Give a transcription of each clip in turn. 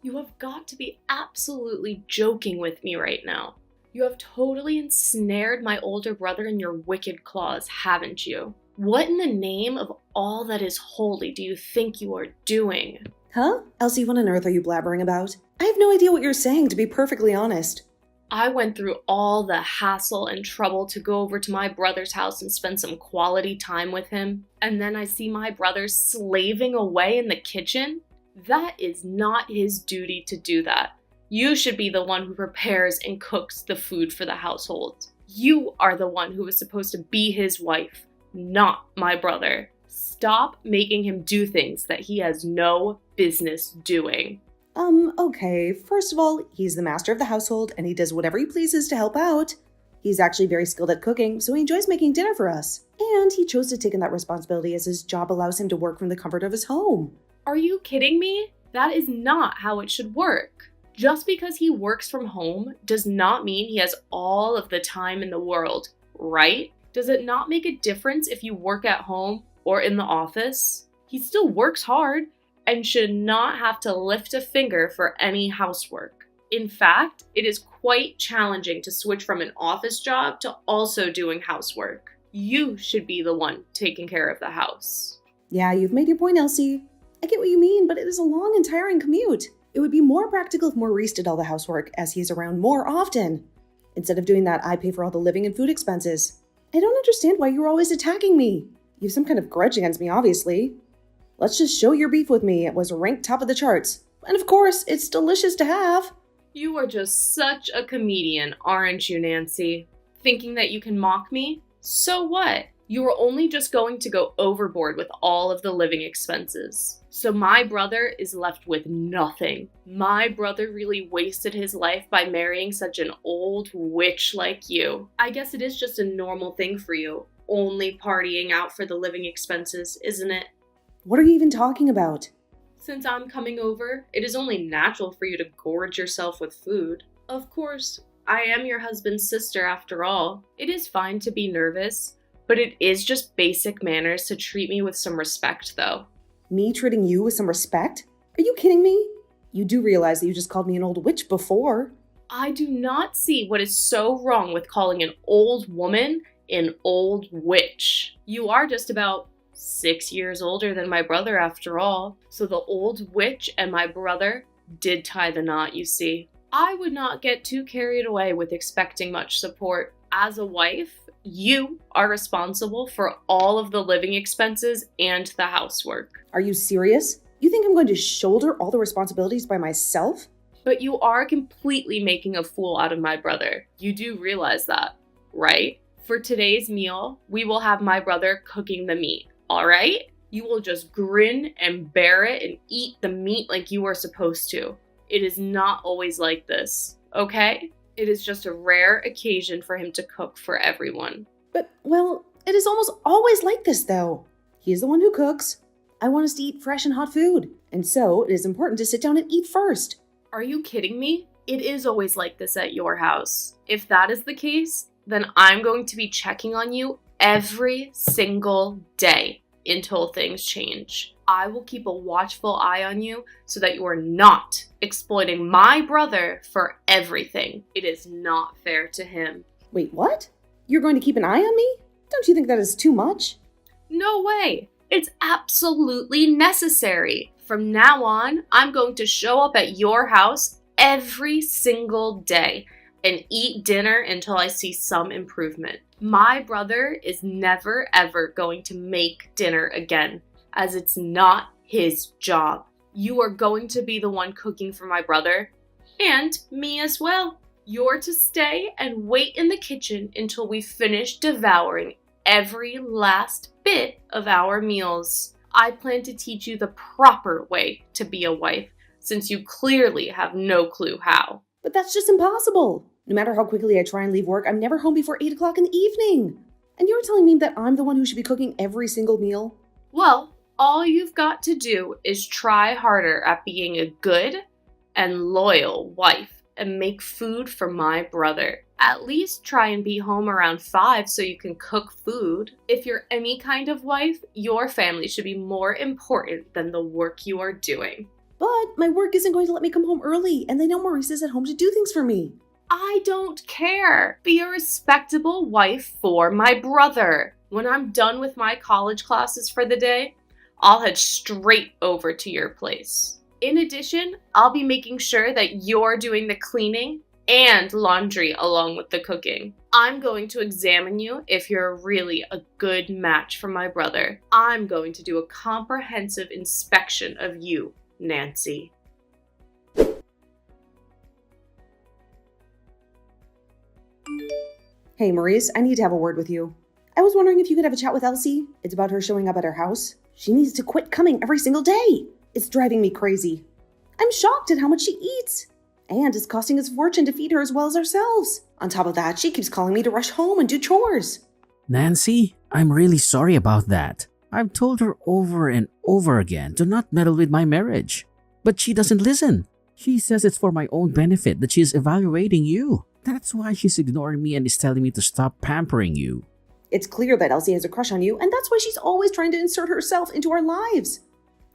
You have got to be absolutely joking with me right now. You have totally ensnared my older brother in your wicked claws, haven't you? What in the name of all that is holy do you think you are doing? Huh? Elsie, what on earth are you blabbering about? I have no idea what you're saying, to be perfectly honest. I went through all the hassle and trouble to go over to my brother's house and spend some quality time with him, and then I see my brother slaving away in the kitchen? That is not his duty to do that. You should be the one who prepares and cooks the food for the household. You are the one who is supposed to be his wife, not my brother. Stop making him do things that he has no business doing. Okay. First of all, he's the master of the household and he does whatever he pleases to help out. He's actually very skilled at cooking, so he enjoys making dinner for us. And he chose to take on that responsibility as his job allows him to work from the comfort of his home. Are you kidding me? That is not how it should work. Just because he works from home does not mean he has all of the time in the world, right? Does it not make a difference if you work at home or in the office? He still works hard and should not have to lift a finger for any housework. In fact, it is quite challenging to switch from an office job to also doing housework. You should be the one taking care of the house. Yeah, you've made your point, Elsie. I get what you mean, but it is a long and tiring commute. It would be more practical if Maurice did all the housework, as he is around more often. Instead of doing that, I pay for all the living and food expenses. I don't understand why you're always attacking me. You have some kind of grudge against me, obviously. Let's just show your beef with me. It was ranked top of the charts. And of course, it's delicious to have. You are just such a comedian, aren't you, Nancy? Thinking that you can mock me? So what? You are only just going to go overboard with all of the living expenses. So my brother is left with nothing. My brother really wasted his life by marrying such an old witch like you. I guess it is just a normal thing for you, only partying out for the living expenses, isn't it? What are you even talking about? Since I'm coming over, it is only natural for you to gorge yourself with food. Of course, I am your husband's sister after all. It is fine to be nervous, but it is just basic manners to treat me with some respect, though. Me treating you with some respect? Are you kidding me? You do realize that you just called me an old witch before. I do not see what is so wrong with calling an old woman an old witch. You are just about 6 years older than my brother after all, so the old witch and my brother did tie the knot, you see. I would not get too carried away with expecting much support. As a wife, you are responsible for all of the living expenses and the housework. Are you serious? You think I'm going to shoulder all the responsibilities by myself? But you are completely making a fool out of my brother. You do realize that, right? For today's meal, we will have my brother cooking the meat, all right? You will just grin and bear it and eat the meat like you are supposed to. It is not always like this, okay? It is just a rare occasion for him to cook for everyone. But, well, it is almost always like this, though. He is the one who cooks. I want us to eat fresh and hot food, and so it is important to sit down and eat first. Are you kidding me? It is always like this at your house. If that is the case, then I'm going to be checking on you every single day until things change. I will keep a watchful eye on you so that you are not exploiting my brother for everything. It is not fair to him. Wait, what? You're going to keep an eye on me? Don't you think that is too much? No way. It's absolutely necessary. From now on, I'm going to show up at your house every single day and eat dinner until I see some improvement. My brother is never ever going to make dinner again, as it's not his job. You are going to be the one cooking for my brother, and me as well. You're to stay and wait in the kitchen until we finish devouring every last bit of our meals. I plan to teach you the proper way to be a wife, since you clearly have no clue how. But that's just impossible. No matter how quickly I try and leave work, I'm never home before 8 o'clock in the evening. And you're telling me that I'm the one who should be cooking every single meal? Well, all you've got to do is try harder at being a good and loyal wife and make food for my brother. At least try and be home around 5 so you can cook food. If you're any kind of wife, your family should be more important than the work you are doing. But my work isn't going to let me come home early, and they know Maurice is at home to do things for me. I don't care. Be a respectable wife for my brother. When I'm done with my college classes for the day, I'll head straight over to your place. In addition, I'll be making sure that you're doing the cleaning and laundry along with the cooking. I'm going to examine you if you're really a good match for my brother. I'm going to do a comprehensive inspection of you, Nancy. Hey, Maurice, I need to have a word with you. I was wondering if you could have a chat with Elsie. It's about her showing up at our house. She needs to quit coming every single day. It's driving me crazy. I'm shocked at how much she eats. And it's costing us a fortune to feed her as well as ourselves. On top of that, she keeps calling me to rush home and do chores. Nancy, I'm really sorry about that. I've told her over and over again to not meddle with my marriage. But she doesn't listen. She says it's for my own benefit that she's evaluating you. That's why she's ignoring me and is telling me to stop pampering you. It's clear that Elsie has a crush on you, and that's why she's always trying to insert herself into our lives.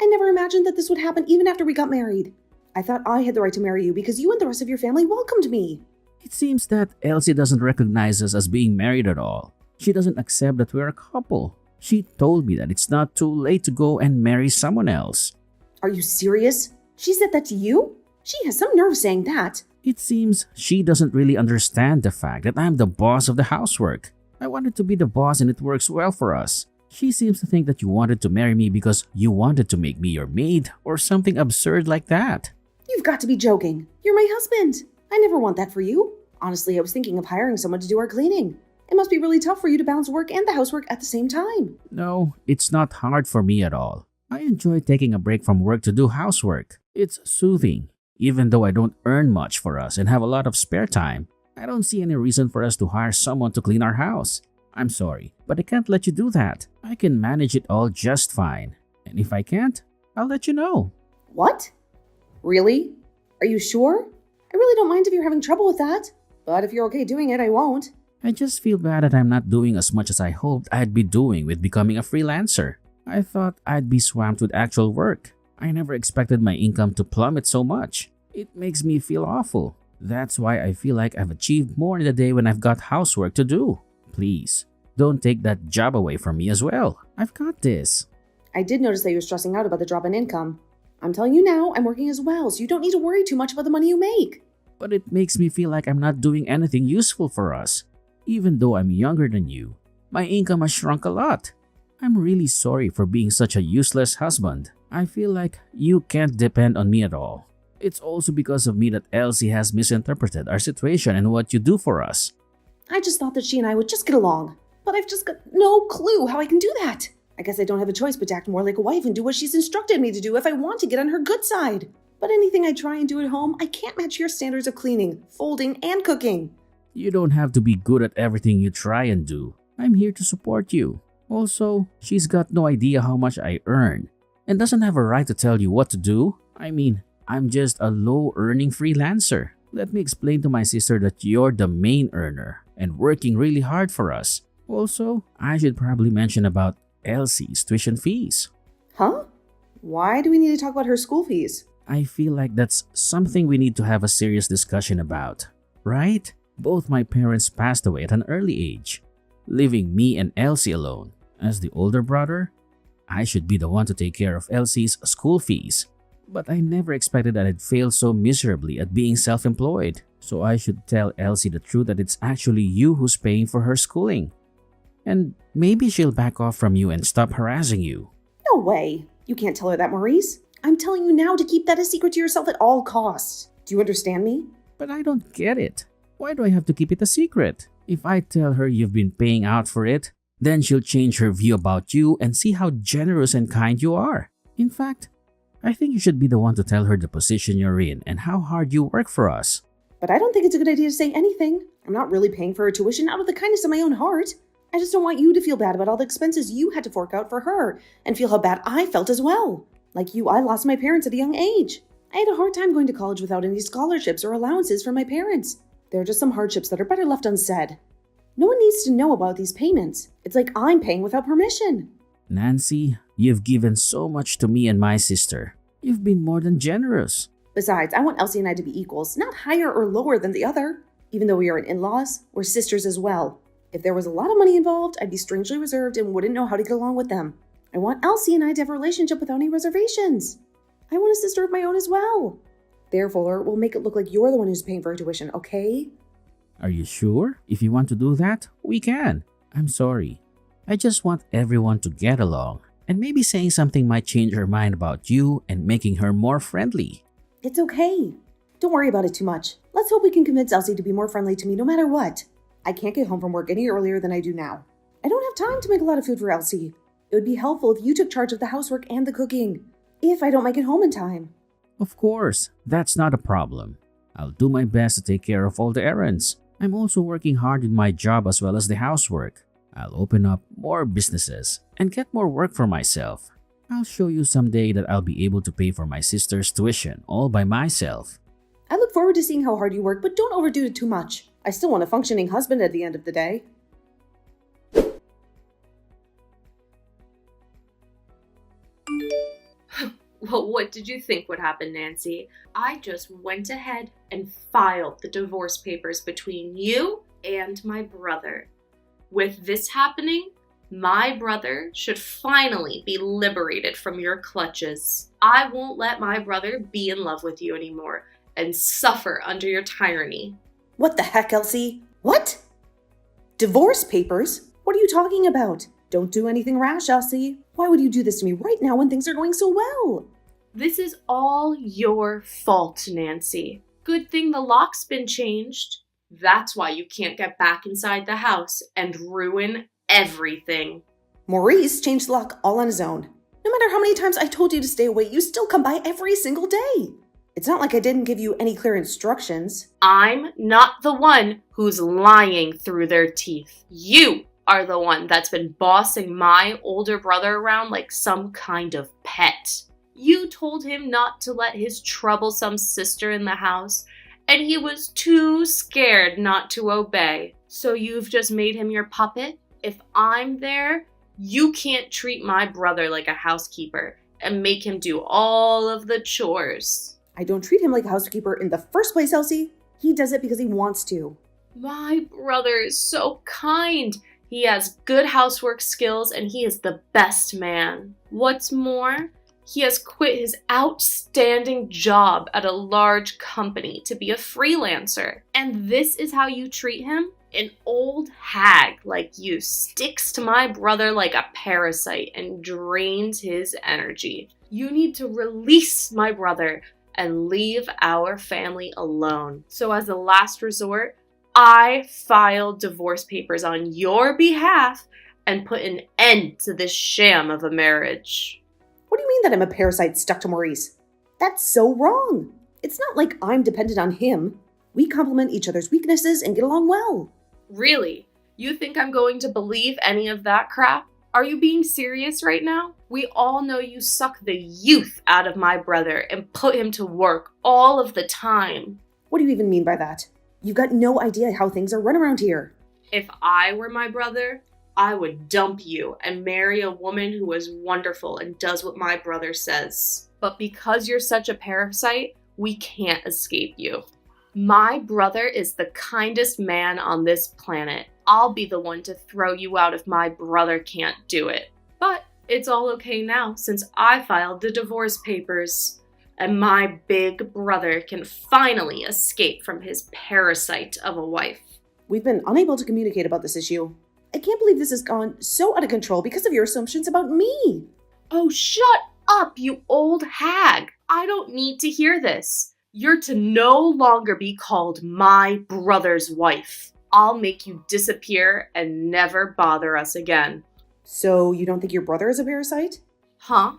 I never imagined that this would happen even after we got married. I thought I had the right to marry you because you and the rest of your family welcomed me. It seems that Elsie doesn't recognize us as being married at all. She doesn't accept that we're a couple. She told me that it's not too late to go and marry someone else. Are you serious? She said that to you? She has some nerve saying that. It seems she doesn't really understand the fact that I'm the boss of the housework. I wanted to be the boss and it works well for us. She seems to think that you wanted to marry me because you wanted to make me your maid or something absurd like that. You've got to be joking. You're my husband. I never want that for you. Honestly, I was thinking of hiring someone to do our cleaning. It must be really tough for you to balance work and the housework at the same time. No, it's not hard for me at all. I enjoy taking a break from work to do housework. It's soothing. Even though I don't earn much for us and have a lot of spare time, I don't see any reason for us to hire someone to clean our house. I'm sorry, but I can't let you do that. I can manage it all just fine. And if I can't, I'll let you know. What? Really? Are you sure? I really don't mind if you're having trouble with that. But if you're okay doing it, I won't. I just feel bad that I'm not doing as much as I hoped I'd be doing with becoming a freelancer. I thought I'd be swamped with actual work. I never expected my income to plummet so much. It makes me feel awful. That's why I feel like I've achieved more in the day when I've got housework to do. Please, don't take that job away from me as well. I've got this. I did notice that you were stressing out about the drop in income. I'm telling you now, I'm working as well, so you don't need to worry too much about the money you make. But it makes me feel like I'm not doing anything useful for us. Even though I'm younger than you, my income has shrunk a lot. I'm really sorry for being such a useless husband. I feel like you can't depend on me at all. It's also because of me that Elsie has misinterpreted our situation and what you do for us. I just thought that she and I would just get along. But I've just got no clue how I can do that. I guess I don't have a choice but to act more like a wife and do what she's instructed me to do if I want to get on her good side. But anything I try and do at home, I can't match your standards of cleaning, folding, and cooking. You don't have to be good at everything you try and do. I'm here to support you. Also, she's got no idea how much I earn and doesn't have a right to tell you what to do. I mean, I'm just a low-earning freelancer. Let me explain to my sister that you're the main earner and working really hard for us. Also, I should probably mention about Elsie's tuition fees. Huh? Why do we need to talk about her school fees? I feel like that's something we need to have a serious discussion about, right? Both my parents passed away at an early age, leaving me and Elsie alone. As the older brother, I should be the one to take care of Elsie's school fees. But I never expected that I'd fail so miserably at being self-employed. So I should tell Elsie the truth that it's actually you who's paying for her schooling. And maybe she'll back off from you and stop harassing you. No way. You can't tell her that, Maurice. I'm telling you now to keep that a secret to yourself at all costs. Do you understand me? But I don't get it. Why do I have to keep it a secret? If I tell her you've been paying out for it, then she'll change her view about you and see how generous and kind you are. In fact, I think you should be the one to tell her the position you're in and how hard you work for us. But I don't think it's a good idea to say anything. I'm not really paying for her tuition out of the kindness of my own heart. I just don't want you to feel bad about all the expenses you had to fork out for her and feel how bad I felt as well. Like you, I lost my parents at a young age. I had a hard time going to college without any scholarships or allowances from my parents. There are just some hardships that are better left unsaid. No one needs to know about these payments. It's like I'm paying without permission. Nancy, you've given so much to me and my sister. You've been more than generous. Besides, I want Elsie and I to be equals, not higher or lower than the other. Even though we are in-laws, we're sisters as well. If there was a lot of money involved, I'd be strangely reserved and wouldn't know how to get along with them. I want Elsie and I to have a relationship without any reservations. I want a sister of my own as well. Therefore, we'll make it look like you're the one who's paying for her tuition, okay? Are you sure? If you want to do that, we can. I'm sorry. I just want everyone to get along. And maybe saying something might change her mind about you and making her more friendly. It's okay. Don't worry about it too much. Let's hope we can convince Elsie to be more friendly to me no matter what. I can't get home from work any earlier than I do now. I don't have time to make a lot of food for Elsie. It would be helpful if you took charge of the housework and the cooking, if I don't make it home in time. Of course, that's not a problem. I'll do my best to take care of all the errands. I'm also working hard in my job as well as the housework. I'll open up more businesses and get more work for myself. I'll show you someday that I'll be able to pay for my sister's tuition all by myself. I look forward to seeing how hard you work, but don't overdo it too much. I still want a functioning husband at the end of the day. Well, what did you think would happen, Nancy? I just went ahead and filed the divorce papers between you and my brother. With this happening, my brother should finally be liberated from your clutches. I won't let my brother be in love with you anymore and suffer under your tyranny. What the heck, Elsie? What? Divorce papers? What are you talking about? Don't do anything rash, Elsie. Why would you do this to me right now when things are going so well? This is all your fault, Nancy. Good thing the lock's been changed. That's why you can't get back inside the house and ruin everything. Maurice changed the lock all on his own. No matter how many times I told you to stay away, you still come by every single day. It's not like I didn't give you any clear instructions. I'm not the one who's lying through their teeth. You are the one that's been bossing my older brother around like some kind of pet. You told him not to let his troublesome sister in the house, and he was too scared not to obey. So you've just made him your puppet? If I'm there, you can't treat my brother like a housekeeper and make him do all of the chores. I don't treat him like a housekeeper in the first place, Elsie. He does it because he wants to. My brother is so kind. He has good housework skills and he is the best man. What's more, he has quit his outstanding job at a large company to be a freelancer. And this is how you treat him? An old hag like you sticks to my brother like a parasite and drains his energy. You need to release my brother and leave our family alone. So as a last resort, I filed divorce papers on your behalf and put an end to this sham of a marriage. What do you mean that I'm a parasite stuck to Maurice? That's so wrong. It's not like I'm dependent on him. We complement each other's weaknesses and get along well. Really? You think I'm going to believe any of that crap? Are you being serious right now? We all know you suck the youth out of my brother and put him to work all of the time. What do you even mean by that? You've got no idea how things are run around here. If I were my brother, I would dump you and marry a woman who is wonderful and does what my brother says. But because you're such a parasite, we can't escape you. My brother is the kindest man on this planet. I'll be the one to throw you out if my brother can't do it. But it's all okay now since I filed the divorce papers. And my big brother can finally escape from his parasite of a wife. We've been unable to communicate about this issue. I can't believe this has gone so out of control because of your assumptions about me. Oh, shut up, you old hag. I don't need to hear this. You're to no longer be called my brother's wife. I'll make you disappear and never bother us again. So you don't think your brother is a parasite? Huh?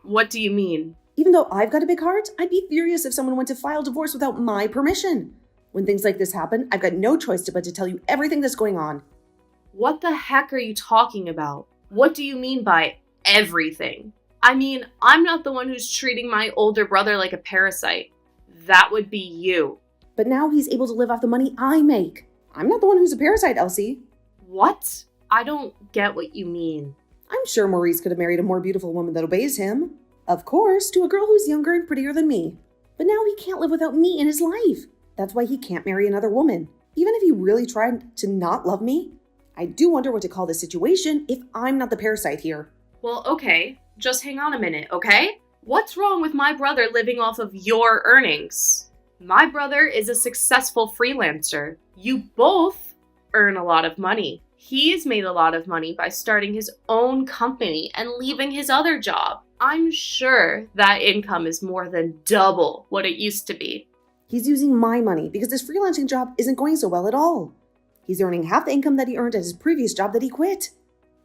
What do you mean? Even though I've got a big heart, I'd be furious if someone went to file divorce without my permission. When things like this happen, I've got no choice but to tell you everything that's going on. What the heck are you talking about? What do you mean by everything? I mean, I'm not the one who's treating my older brother like a parasite. That would be you. But now he's able to live off the money I make. I'm not the one who's a parasite, Elsie. What? I don't get what you mean. I'm sure Maurice could have married a more beautiful woman that obeys him. Of course, to a girl who's younger and prettier than me. But now he can't live without me in his life. That's why he can't marry another woman. Even if he really tried to not love me, I do wonder what to call this situation if I'm not the parasite here. Well, okay, just hang on a minute, okay? What's wrong with my brother living off of your earnings? My brother is a successful freelancer. You both earn a lot of money. He's made a lot of money by starting his own company and leaving his other job. I'm sure that income is more than double what it used to be. He's using my money because his freelancing job isn't going so well at all. He's earning half the income that he earned at his previous job that he quit.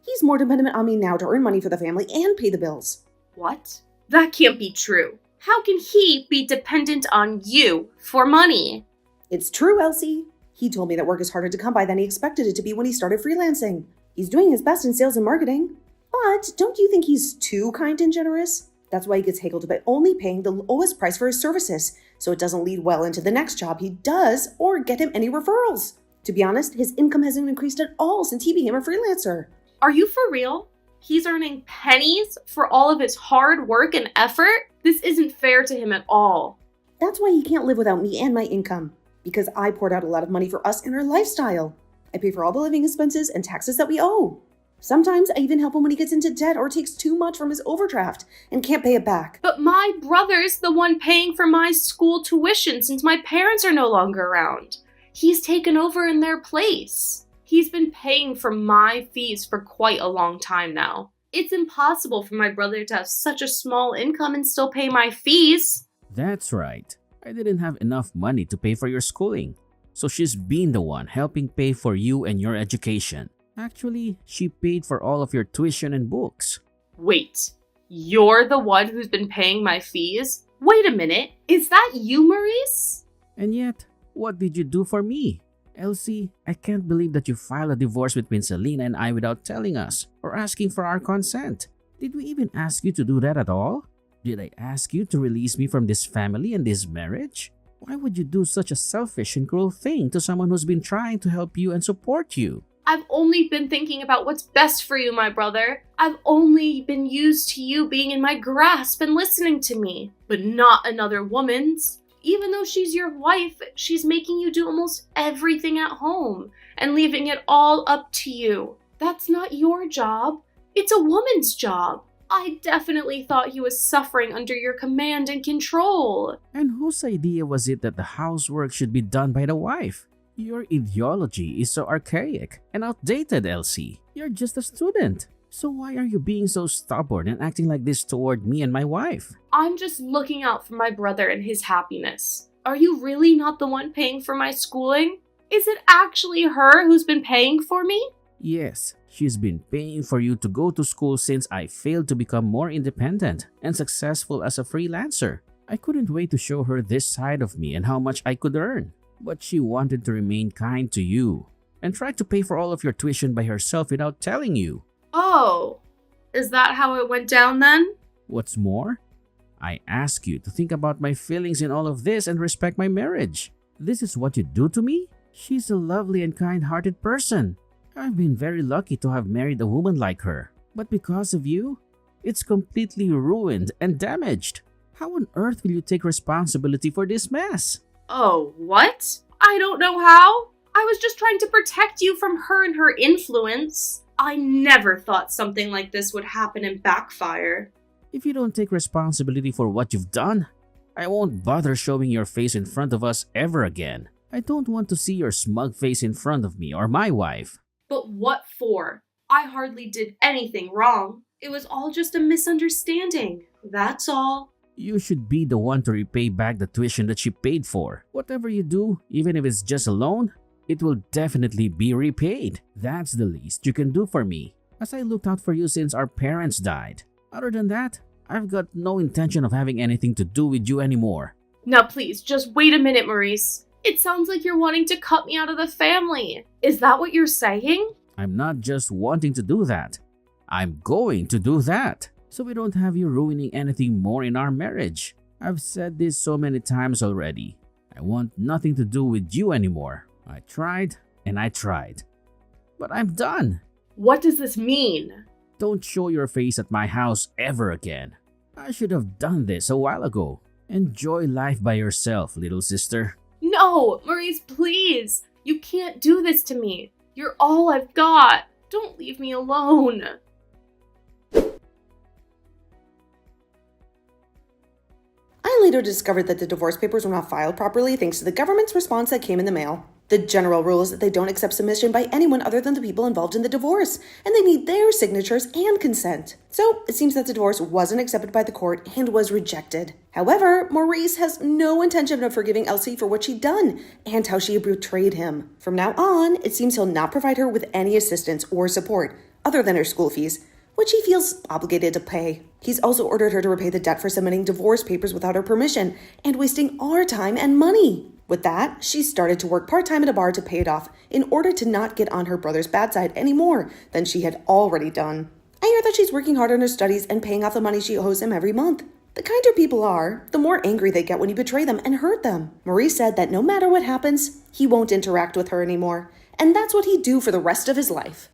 He's more dependent on me now to earn money for the family and pay the bills. What? That can't be true. How can he be dependent on you for money? It's true, Elsie. He told me that work is harder to come by than he expected it to be when he started freelancing. He's doing his best in sales and marketing. But don't you think he's too kind and generous? That's why he gets haggled by only paying the lowest price for his services, so it doesn't lead well into the next job he does or get him any referrals. To be honest, his income hasn't increased at all since he became a freelancer. Are you for real? He's earning pennies for all of his hard work and effort? This isn't fair to him at all. That's why he can't live without me and my income, because I poured out a lot of money for us and our lifestyle. I pay for all the living expenses and taxes that we owe. Sometimes I even help him when he gets into debt or takes too much from his overdraft and can't pay it back. But my brother's the one paying for my school tuition since my parents are no longer around. He's taken over in their place. He's been paying for my fees for quite a long time now. It's impossible for my brother to have such a small income and still pay my fees. That's right. I didn't have enough money to pay for your schooling. So she's been the one helping pay for you and your education. Actually, she paid for all of your tuition and books. Wait, you're the one who's been paying my fees? Wait a minute, is that you, Maurice? And yet, what did you do for me? Elsie, I can't believe that you filed a divorce between Selena and I without telling us or asking for our consent. Did we even ask you to do that at all? Did I ask you to release me from this family and this marriage? Why would you do such a selfish and cruel thing to someone who's been trying to help you and support you? I've only been thinking about what's best for you, my brother. I've only been used to you being in my grasp and listening to me, but not another woman's. Even though she's your wife, she's making you do almost everything at home and leaving it all up to you. That's not your job. It's a woman's job. I definitely thought he was suffering under your command and control. And whose idea was it that the housework should be done by the wife? Your ideology is so archaic and outdated, Elsie. You're just a student. So why are you being so stubborn and acting like this toward me and my wife? I'm just looking out for my brother and his happiness. Are you really not the one paying for my schooling? Is it actually her who's been paying for me? Yes, she's been paying for you to go to school since I failed to become more independent and successful as a freelancer. I couldn't wait to show her this side of me and how much I could earn. But she wanted to remain kind to you and tried to pay for all of your tuition by herself without telling you. Oh, is that how it went down then? What's more, I ask you to think about my feelings in all of this and respect my marriage. This is what you do to me? She's a lovely and kind-hearted person. I've been very lucky to have married a woman like her. But because of you, it's completely ruined and damaged. How on earth will you take responsibility for this mess? Oh, what? I don't know how. I was just trying to protect you from her and her influence. I never thought something like this would happen and backfire. If you don't take responsibility for what you've done, I won't bother showing your face in front of us ever again. I don't want to see your smug face in front of me or my wife. But what for? I hardly did anything wrong. It was all just a misunderstanding. That's all. You should be the one to repay back the tuition that she paid for. Whatever you do, even if it's just a loan, it will definitely be repaid. That's the least you can do for me, as I looked out for you since our parents died. Other than that, I've got no intention of having anything to do with you anymore. Now please, just wait a minute, Maurice. It sounds like you're wanting to cut me out of the family. Is that what you're saying? I'm not just wanting to do that. I'm going to do that, so we don't have you ruining anything more in our marriage. I've said this so many times already. I want nothing to do with you anymore. I tried and I tried. But I'm done. What does this mean? Don't show your face at my house ever again. I should have done this a while ago. Enjoy life by yourself, little sister. No, Maurice, please. You can't do this to me. You're all I've got. Don't leave me alone. I later discovered that the divorce papers were not filed properly thanks to the government's response that came in the mail. The general rule is that they don't accept submission by anyone other than the people involved in the divorce, and they need their signatures and consent. So it seems that the divorce wasn't accepted by the court and was rejected. However, Maurice has no intention of forgiving Elsie for what she'd done and how she betrayed him. From now on, it seems he'll not provide her with any assistance or support other than her school fees, which he feels obligated to pay. He's also ordered her to repay the debt for submitting divorce papers without her permission and wasting our time and money. With that, she started to work part-time at a bar to pay it off in order to not get on her brother's bad side any more than she had already done. I hear that she's working hard on her studies and paying off the money she owes him every month. The kinder people are, the more angry they get when you betray them and hurt them. Maurice said that no matter what happens, he won't interact with her anymore, and that's what he'd do for the rest of his life.